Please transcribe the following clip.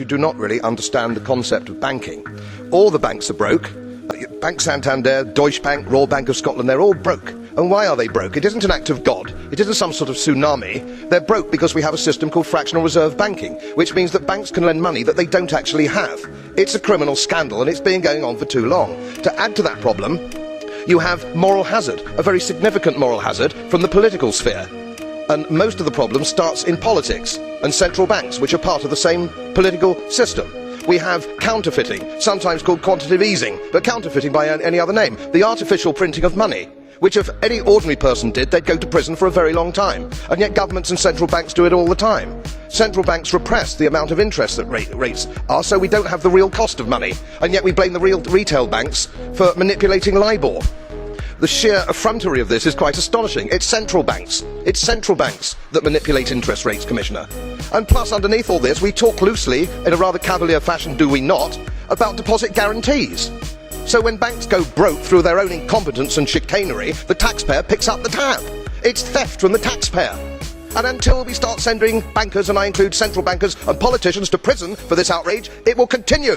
you do not really understand the concept of banking. All the banks are broke. Bank Santander, Deutsche Bank, Royal Bank of Scotland, they're all broke. And why are they broke? It isn't an act of God. It isn't some sort of tsunami. They're broke because we have a system called fractional reserve banking, which means that banks can lend money that they don't actually have. It's a criminal scandal, and it's been going on for too long. To add to that problem, you have moral hazard, a very significant moral hazard from the political sphere. And most of the problem starts in politics and central banks, which are part of the same political system. We have counterfeiting, sometimes called quantitative easing, but counterfeiting by any other name. The artificial printing of money, which if any ordinary person did, they'd go to prison for a very long time. And yet governments and central banks do it all the time. Central banks repress the amount of interest that rates are, so we don't have the real cost of money. And yet we blame the real retail banks for manipulating LIBOR. The sheer effrontery of this is quite astonishing. It's central banks that manipulate interest rates, Commissioner. And plus, underneath all this, we talk loosely, in a rather cavalier fashion, do we not, about deposit guarantees. So when banks go broke through their own incompetence and chicanery, the taxpayer picks up the tab. It's theft from the taxpayer. And until we start sending bankers, and I include central bankers and politicians, to prison for this outrage, it will continue.